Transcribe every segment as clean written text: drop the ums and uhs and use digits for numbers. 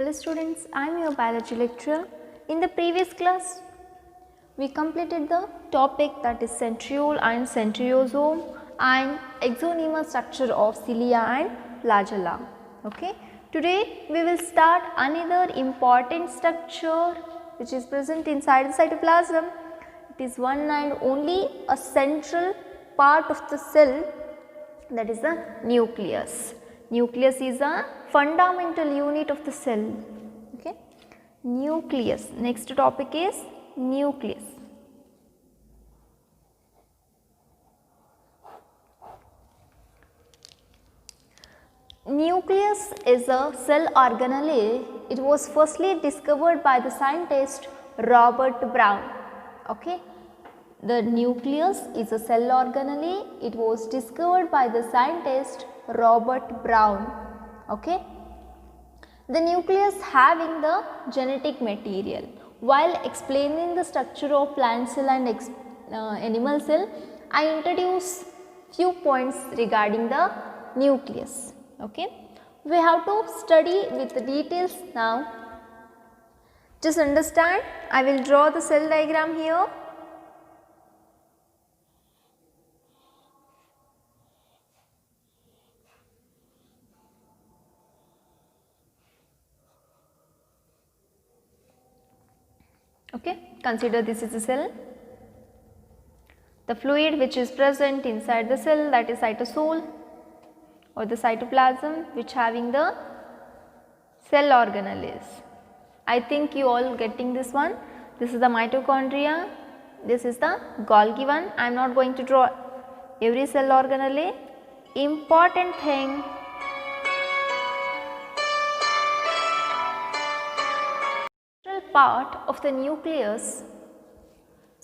Hello students, I am your biology lecturer. In the previous class, we completed the topic that is centriole and centriosome and exonemal structure of cilia and flagella. Okay. Today, we will start another important structure which is present inside the cytoplasm. It is one and only a central part of the cell, that is the nucleus. Nucleus is a fundamental unit of the cell. Okay. Nucleus. Next topic is nucleus. Nucleus is a cell organelle. It was firstly discovered by the scientist Robert Brown. Okay. The nucleus is a cell organelle. It was discovered by the scientist Robert Brown. Okay. The nucleus having the genetic material. While explaining the structure of plant cell and animal cell, I introduce few points regarding the nucleus. Okay. We have to study with the details now. Just understand, I will draw the cell diagram here. Okay. Consider this is a cell. The fluid which is present inside the cell, that is cytosol or the cytoplasm, which having the cell organelles. I think you all getting this one. This is the mitochondria, this is the Golgi one. I am not going to draw every cell organelle. Important thing, part of the nucleus,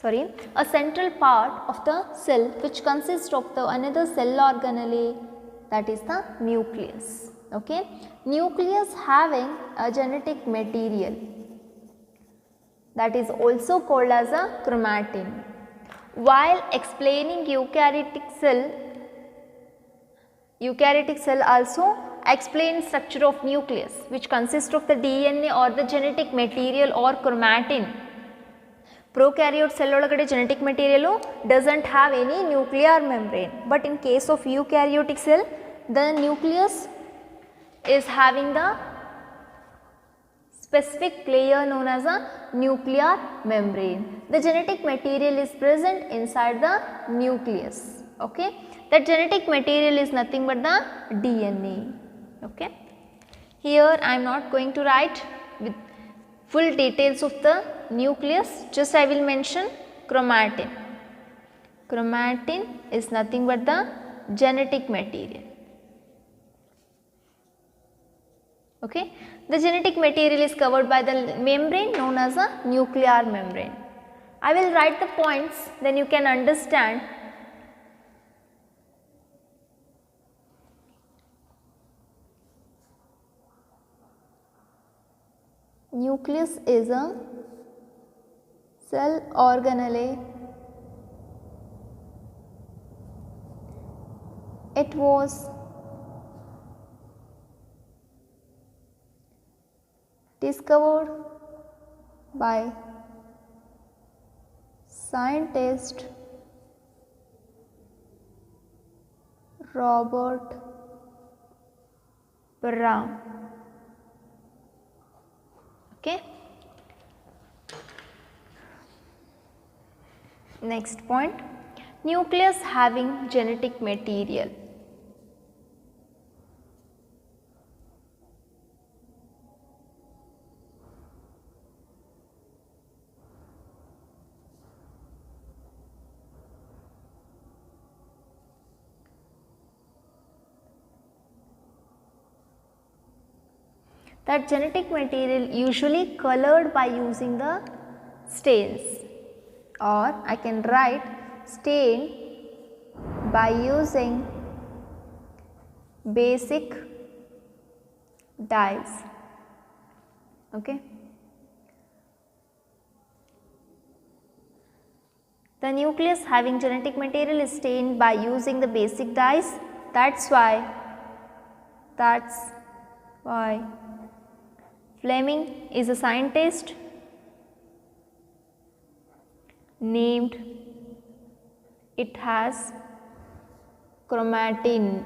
a central part of the cell which consists of the another cell organelle, that is the nucleus. Okay. Nucleus having a genetic material, that is also called as a chromatin. While explaining eukaryotic cell also explain structure of nucleus which consists of the DNA or the genetic material or chromatin. Prokaryote cell olagade genetic material doesn't have any nuclear membrane, but in case of eukaryotic cell, the nucleus is having the specific layer known as a nuclear membrane. The genetic material is present inside the nucleus. Okay. That genetic material is nothing but the DNA. Okay. Here I am not going to write with full details of the nucleus, just I will mention chromatin. Chromatin is nothing but the genetic material. Okay. The genetic material is covered by the membrane known as a nuclear membrane. I will write the points, then you can understand. Nucleus is a cell organelle. It was discovered by scientist Robert Brown. Okay. Next point, nucleus having genetic material. That genetic material usually colored by using the stains, or I can write stain by using basic dyes. Okay. The nucleus having genetic material is stained by using the basic dyes. That's why Fleming is a scientist named, it has chromatin,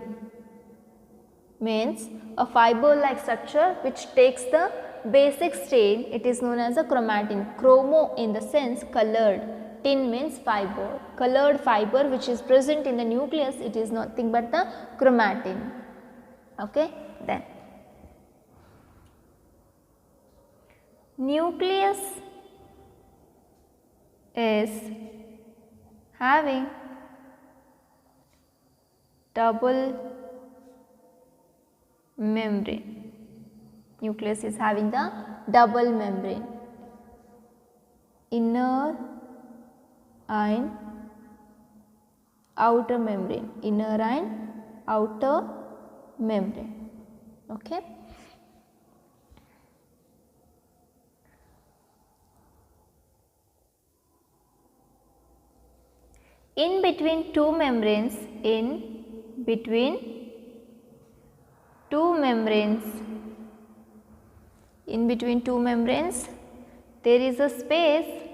means a fiber like structure which takes the basic stain, it is known as a chromatin. Chromo in the sense colored, tin means fiber, colored fiber which is present in the nucleus, it is nothing but the chromatin. Okay. Then nucleus is having double membrane. Nucleus is having the double membrane, inner and outer membrane, inner and outer membrane. Okay. In between two membranes, in between two membranes, in between two membranes there is a space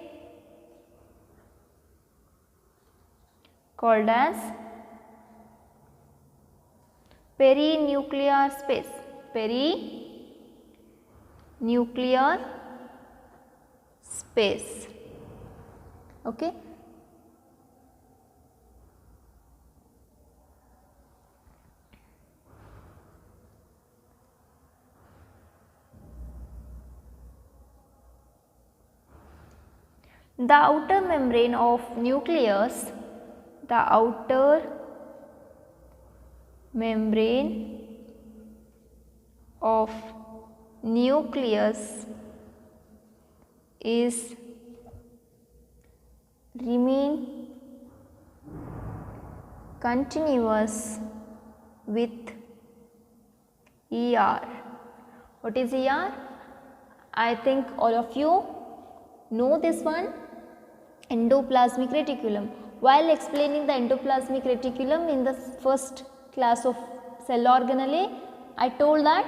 called as perinuclear space, perinuclear space. Okay. The outer membrane of nucleus, the outer membrane of nucleus is remain continuous with ER. What is ER? I think all of you know this one, endoplasmic reticulum. While explaining the endoplasmic reticulum in the first class of cell organelle, I told that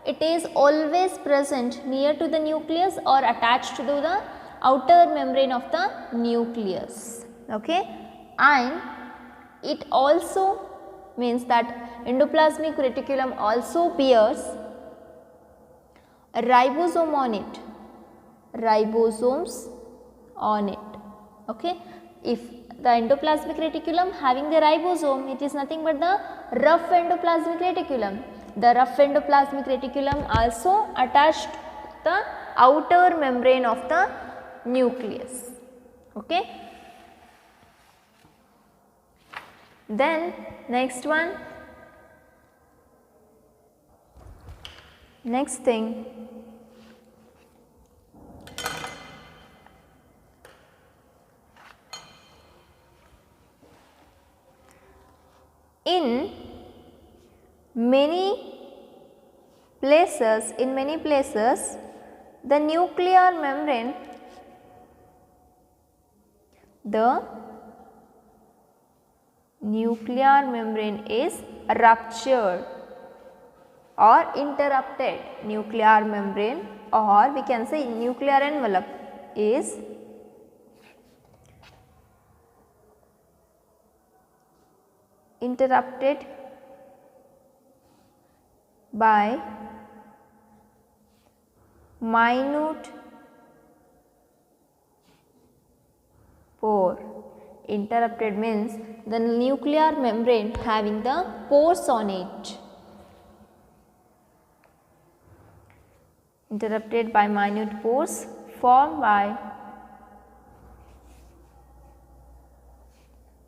it is always present near to the nucleus or attached to the outer membrane of the nucleus. Okay. And it also means that endoplasmic reticulum also bears a ribosome on it, ribosomes on it. Okay. If the endoplasmic reticulum having the ribosome, it is nothing but the rough endoplasmic reticulum. The rough endoplasmic reticulum also attached the outer membrane of the nucleus. Okay. Then next one, next thing, in many places, the nuclear membrane, is ruptured or interrupted. Nuclear membrane, or we can say nuclear envelope, is interrupted by minute pore. Interrupted means the nuclear membrane having the pores on it. Interrupted by minute pores formed by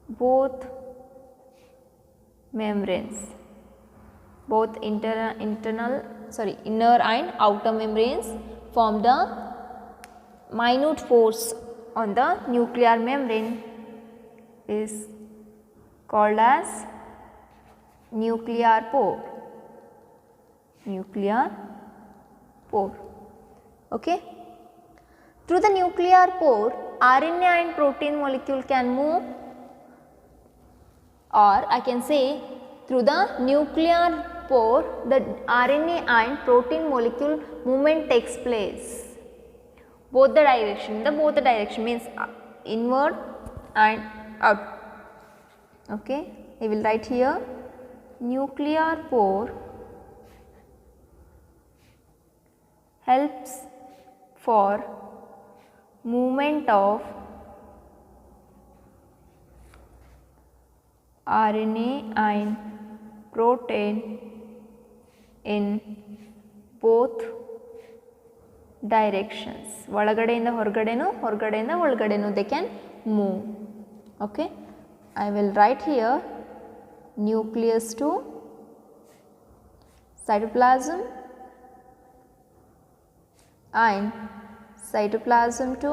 both membranes, both inner and outer membranes form the minute pores on the nuclear membrane, is called as nuclear pore. Nuclear pore. Okay. Through the nuclear pore, RNA and protein molecule can move, or I can say through the nuclear pore, the RNA and protein molecule movement takes place. Both the direction means inward and out. Okay, I will write here nuclear pore helps for movement of RNA and protein in both directions. ಒಳಗಡೆಯಿಂದ ಹೊರಗಡೆನೂ ಹೊರಗಡೆಯಿಂದ ಒಳಗಡೆನೂ they can move. Okay, I will write here nucleus to cytoplasm and cytoplasm to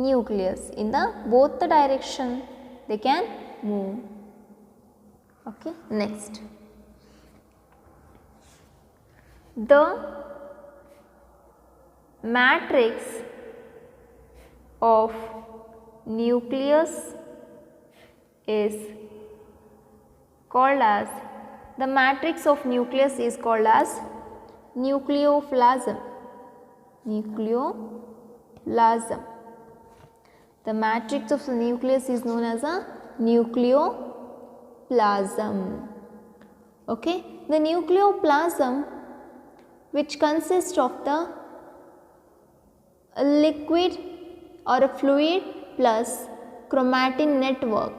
nucleus. In the both the direction they can move. Okay, next. The matrix of nucleus is called as nucleoplasm. Nucleoplasm. The matrix of the nucleus is known as a nucleoplasm. Okay, the nucleoplasm, which consists of the liquid or a fluid plus chromatin network.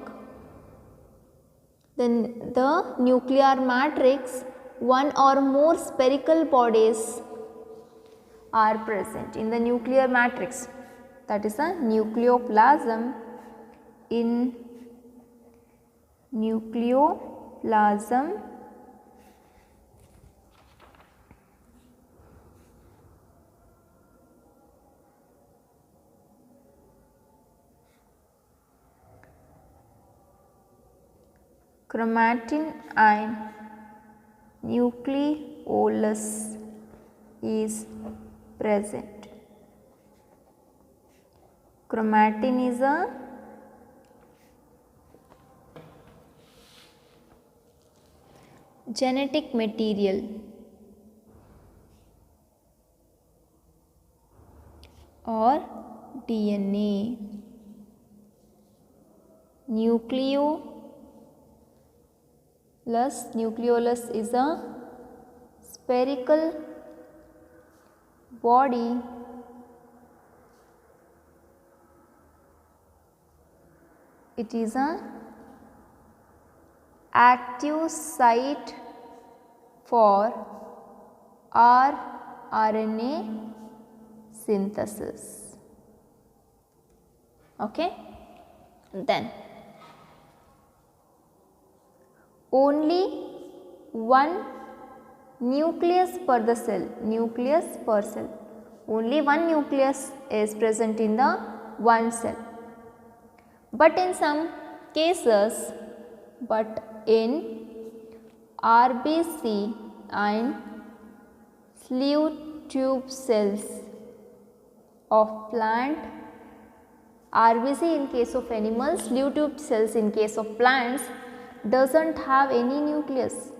Then the nuclear matrix, one or more spherical bodies are present in the nuclear matrix. That is a nucleoplasm. In nucleoplasm, chromatin and nucleolus is present. Chromatin is a genetic material or DNA. Nucleolus is a spherical body it is a active site for rRNA synthesis. Okay, then only one nucleus per cell. Only one nucleus is present in the one cell. But in some cases, in RBC and sleeve tube cells of plant, RBC in case of animals, sleeve tube cells in case of plants doesn't have any nucleus,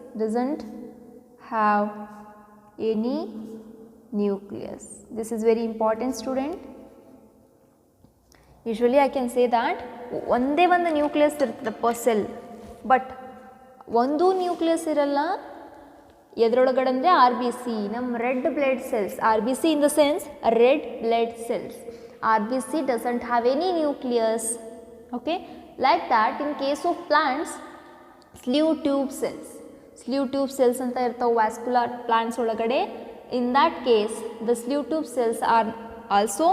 This is very important, student. Usually I can say that ಒಂದೇ ಒಂದು nucleus ಇರ್ತದೆ per cell, but ಒಂದು nucleus ಇರಲ್ಲ ಎದರೊಳಗಡೆ ಅಂದರೆ RBC, ನಮ್ಮ red blood cells, RBC in the sense red blood cells. RBC doesn't have any nucleus. Okay, like that in case of plants, sleeve tube cells ಅಂತ ಇರ್ತಾವೆ vascular plants ಒಳಗಡೆ. In that case the sleeve tube cells are also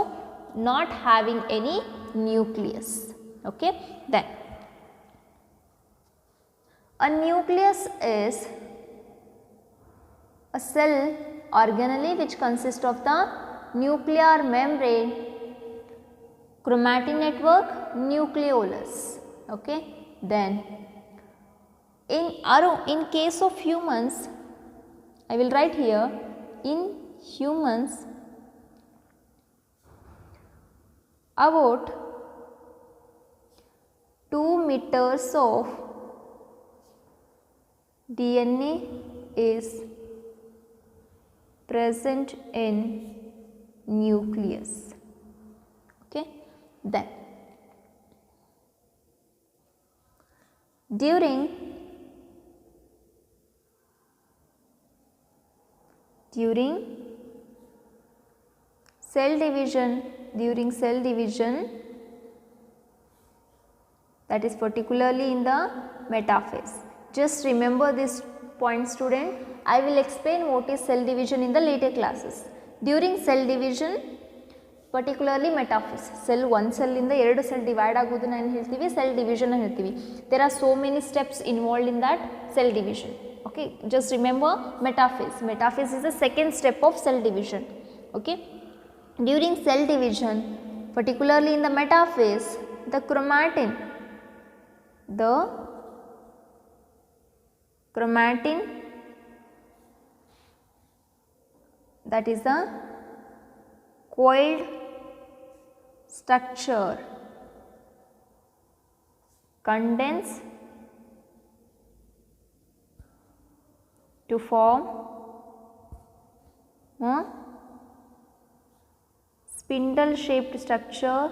not having any nucleus. Okay, then a nucleus is a cell organelle which consists of the nuclear membrane, chromatin network, nucleolus. Okay, then in case of humans, I will write here, in humans about 2 meters of DNA is present in nucleus. Okay, then during cell division, that is particularly in the metaphase. Just remember this point, student. I will explain what is cell division in the later classes. During cell division, particularly metaphase, cell one cell ಇಂದ ಎರಡು cell divide ಆಗೋದನ್ನ ಏನು ಹೇಳ್ತೀವಿ, cell division ಹೇಳ್ತೀವಿ. There are so many steps involved in that cell division. Okay, just remember metaphase. Metaphase is the second step of cell division. Okay, during cell division, particularly in the metaphase, the chromatin that is the coiled structure condense to form a spindle shaped structure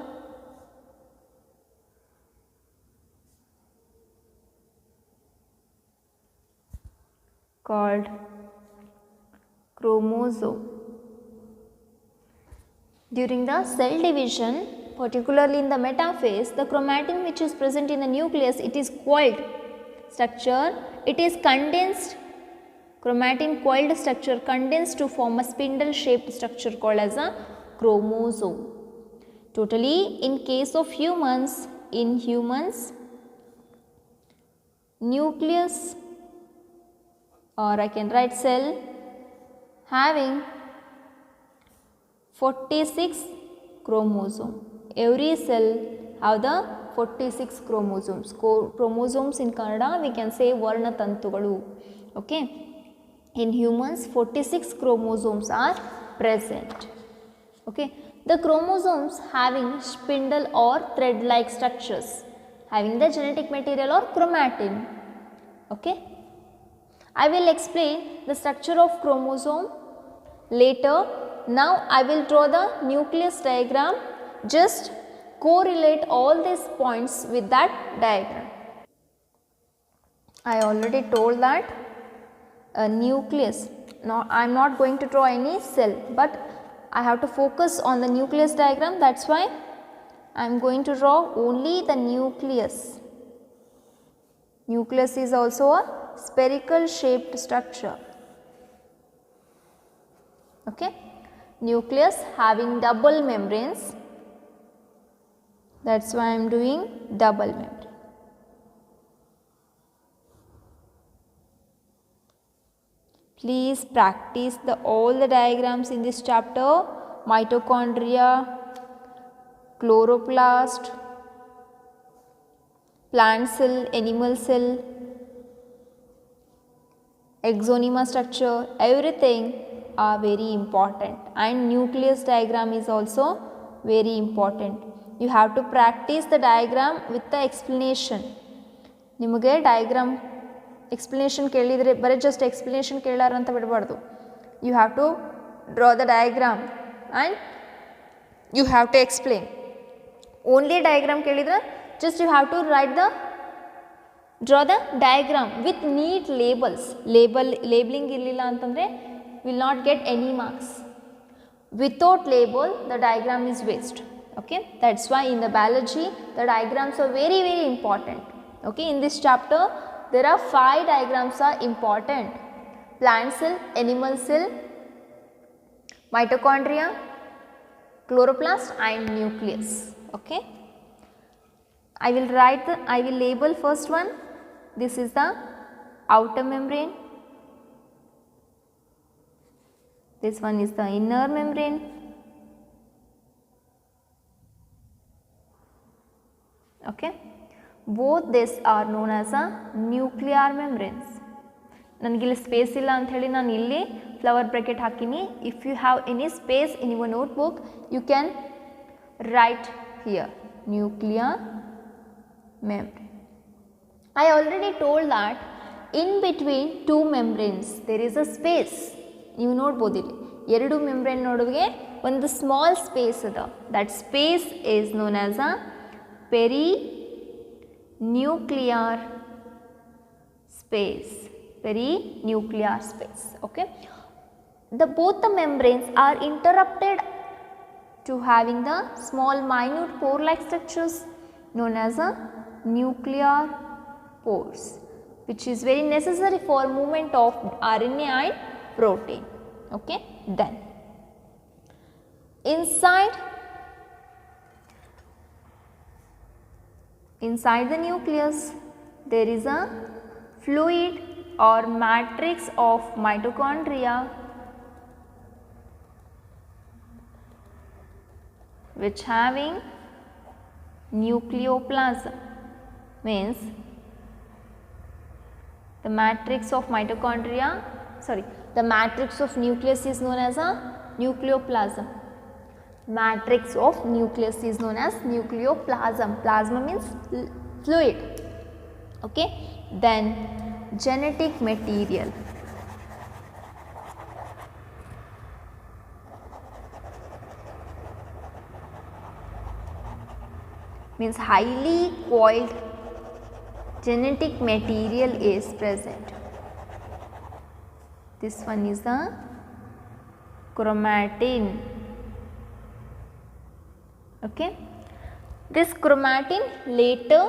called chromosome. During the cell division, particularly in the metaphase, the chromatin which is present in the nucleus, it is coiled structure, it is condensed, chromatin coiled structure condensed to form a spindle shaped structure called as a chromosome. Totally, in case of humans, nucleus, or I can write cell having 46 chromosome. Every cell have the 46 chromosomes. Chromosomes in Kannada we can say varnatantugalu. Okay, in humans 46 chromosomes are present. Okay, the chromosomes having spindle or thread like structures, having the genetic material or chromatin. Okay, I will explain the structure of chromosome later. Now I will draw the nucleus diagram. Just correlate all these points with that diagram. I already told that a nucleus. Now I am not going to draw any cell, but I have to focus on the nucleus diagram. That's why I am going to draw only the nucleus. Nucleus is also a spherical shaped structure. Okay, nucleus having double membranes, that's why I am doing double membrane. Please practice all the diagrams in this chapter: mitochondria, chloroplast, plant cell, animal cell, exonema structure, everything are very important, and nucleus diagram is also very important. You have to practice the diagram with the explanation. ನಿಮಗೆ diagram explanation ಕೇಳಿದರೆ ಬರೀ just explanation ಕೇಳಾರ ಅಂತ ಬಿಡಬಾರ್ದು. You have to draw the diagram and you have to explain. Only diagram ಕೇಳಿದ್ರೆ just you have to draw the diagram with neat labels. Labeling ಇರಲಿಲ್ಲ ಅಂತಂದರೆ will not get any marks. Without label, the diagram is waste. Okay, that's why in the biology the diagrams are very important. Okay, in this chapter there are 5 diagrams are important: plant cell, animal cell, mitochondria, chloroplast and nucleus. Okay, I will label first one. This is the outer membrane. This one is the inner membrane. Okay, both these are known as a nuclear membranes. ನನಗಿಲ್ಲಿ space ಇಲ್ಲ ಅಂತ ಹೇಳಿ ನಾನು ಇಲ್ಲಿ flower bracket ಹಾಕಿನಿ. If you have any space in your notebook, you can write here nuclear membrane. I already told that in between two membranes there is a space. ನೀವು ನೋಡ್ಬೋದು ಇಲ್ಲಿ ಎರಡು ಮೆಂಬ್ರೇನ್ ನಡುವೆ ಒಂದು ಸ್ಮಾಲ್ ಸ್ಪೇಸ್ ಅದ. That space is known as a perinuclear space. Perinuclear space. Okay. Both the membranes are interrupted to having the small minute pore like structures known as a nuclear pores, which is very necessary for movement of RNA and protein. Okay. Then inside the nucleus there is a fluid or matrix of mitochondria which having nucleoplasm. Means the matrix of mitochondria, the matrix of nucleus is known as a nucleoplasm. Matrix of nucleus is known as nucleoplasm. Plasma means fluid. Okay. Then genetic material. Means highly coiled genetic material is present. This one is the chromatin. Okay. This chromatin later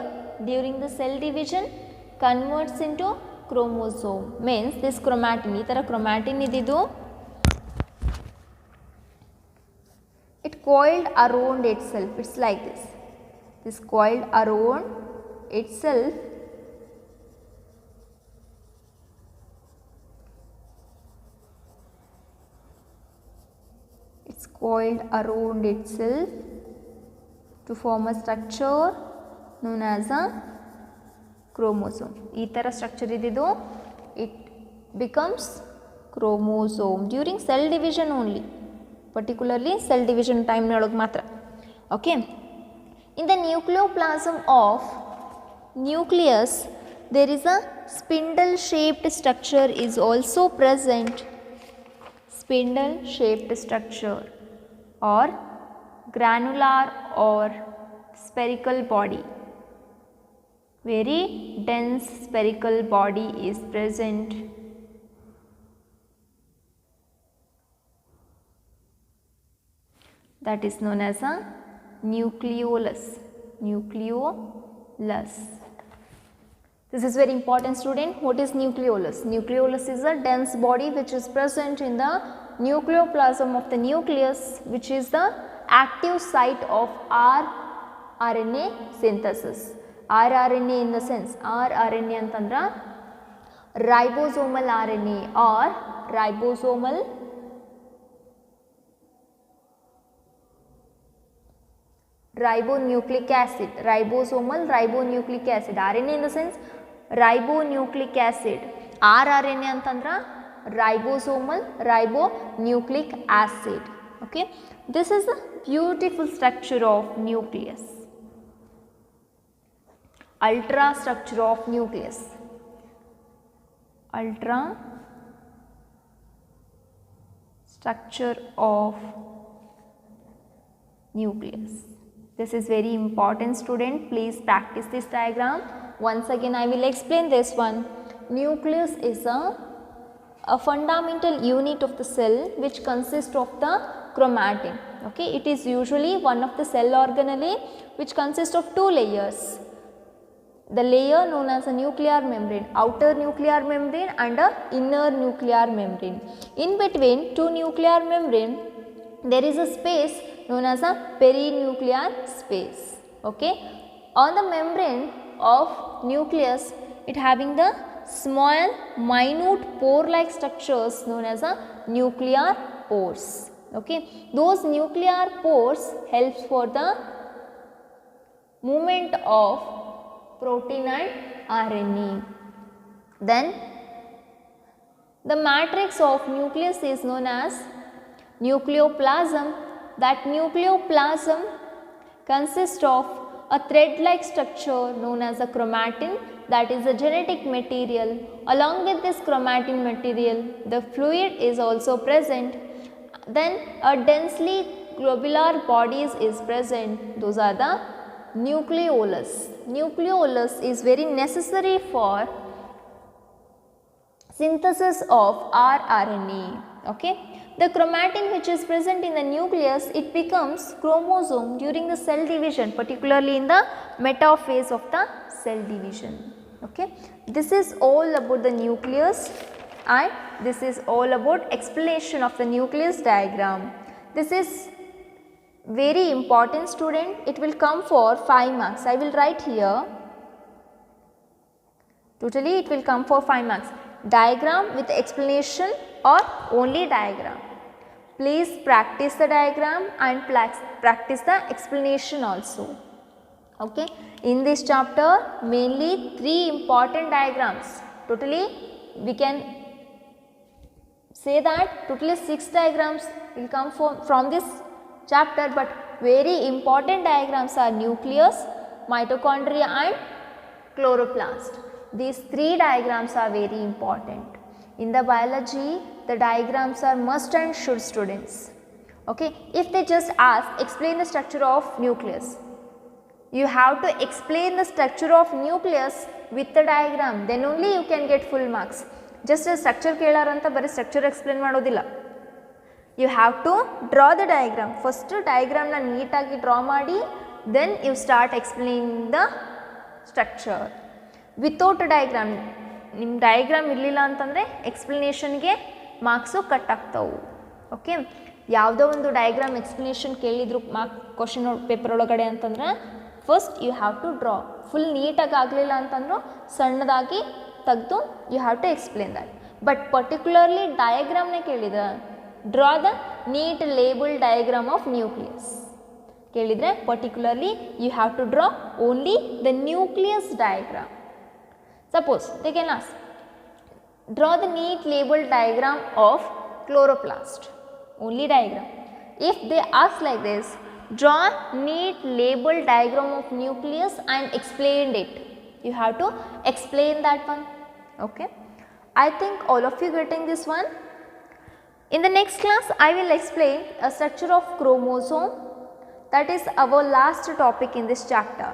during the cell division converts into chromosome. Means this chromatin, ಈ ಥರ chromatin ಇದ್ದಿದ್ದು it coiled around itself. It's like this. This coiled around itself to form a structure known as a chromosome. ಈ ಥರ structure ಇದ್ದಿದ್ದು it becomes chromosome during cell division only, particularly cell division time ನೊಳಗೆ ಮಾತ್ರ. Okay. In the nucleoplasm of nucleus there is a spindle shaped structure is also present. Spindle shaped structure or granular or spherical body. Very dense spherical body is present. That is known as a nucleolus. This is very important, student. What is nucleolus? Nucleolus is a dense body which is present in the nucleoplasm of the nucleus, which is the active site of rRNA synthesis. rRNA in the sense, rRNA antandra ribosomal RNA or ribosomal ribonucleic acid. Ribosomal ribonucleic acid. RNA in the sense ribonucleic acid. rRNA antandra ribosomal ribonucleic acid. Okay. This is a beautiful structure of nucleus. Ultra structure of nucleus. Ultra structure of nucleus. This is very important, student. Please practice this diagram. Once again I will explain this one. Nucleus is a fundamental unit of the cell which consists of the chromatin. Okay, it is usually one of the cell organelle which consists of two layers. The layer known as a nuclear membrane, outer nuclear membrane and a inner nuclear membrane. In between two nuclear membrane there is a space known as a perinuclear space. Okay, on the membrane of nucleus it having the small minute pore like structures known as a nuclear pores. Okay, those nuclear pores helps for the movement of protein and RNA. Then the matrix of nucleus is known as nucleoplasm. That nucleoplasm consists of a thread like structure known as a chromatin that is the genetic material. Along with this chromatin material, the fluid is also present. Then a densely globular bodies is present. Those are the nucleolus. Nucleolus is very necessary for synthesis of rRNA. Okay. The chromatin which is present in the nucleus, it becomes chromosome during the cell division, particularly in the metaphase of the cell division. Okay. This is all about the nucleus, and this is all about explanation of the nucleus diagram. This is very important, student. It will come for 5 marks. I will write here. Totally it will come for 5 marks. Diagram with explanation or only diagram. Please practice the diagram and practice the explanation also. Okay. In this chapter, mainly 3 important diagrams. Totally we can say that totally 6 diagrams will come from this chapter, but very important diagrams are nucleus, mitochondria and chloroplast. These 3 diagrams are very important. In the biology, the diagrams are must and should, students. Okay. If they just ask, explain the structure of nucleus, you have to explain the structure of nucleus with the diagram, then only you can get full marks. Just a structure kelaranta bari structure explain madodilla. You have to draw the diagram. First diagram na neatagi draw ಮಾಡಿ, then you start explaining the structure. Without a diagram, ನಿಮ್ಮ diagram ಇರಲಿಲ್ಲ ಅಂತಂದರೆ ಎಕ್ಸ್ಪ್ಲನೇಷನ್ಗೆ marks cut ಆಗ್ತಾವೆ. Okay. ಯಾವುದೋ ಒಂದು diagram explanation ಕೇಳಿದ್ರು question paper ಒಳಗಡೆ ಅಂತಂದರೆ first you have to draw. Full ನೀಟಾಗಿ ಆಗಲಿಲ್ಲ ಅಂತಂದರೂ ಸಣ್ಣದಾಗಿ ತೆಗೆದು you have to explain that. But particularly ಡಯಾಗ್ರಾಮ್ನೇ ಕೇಳಿದ್ರೆ draw the neat label diagram of nucleus ಕೇಳಿದರೆ particularly you have to draw only the nucleus diagram. Suppose they can ask, draw the neat labeled diagram of chloroplast, only diagram. If they ask like this, draw neat labeled diagram of nucleus and explain it. You have to explain that one. Okay. I think all of you getting this one. In the next class, I will explain a structure of chromosome. That is our last topic in this chapter.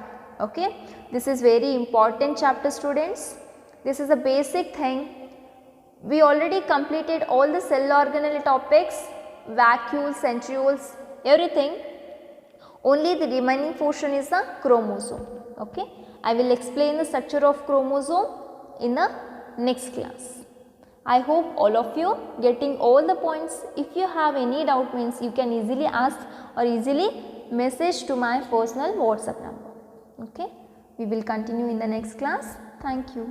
Okay. This is very important chapter, students. This is a basic thing. We already completed all the cell organelle topics, vacuoles, centrioles, everything. Only the remaining portion is the chromosome. Okay. I will explain the structure of chromosome in the next class. I hope all of you getting all the points. If you have any doubt, means you can easily ask or easily message to my personal WhatsApp number. Okay. We will continue in the next class. Thank you.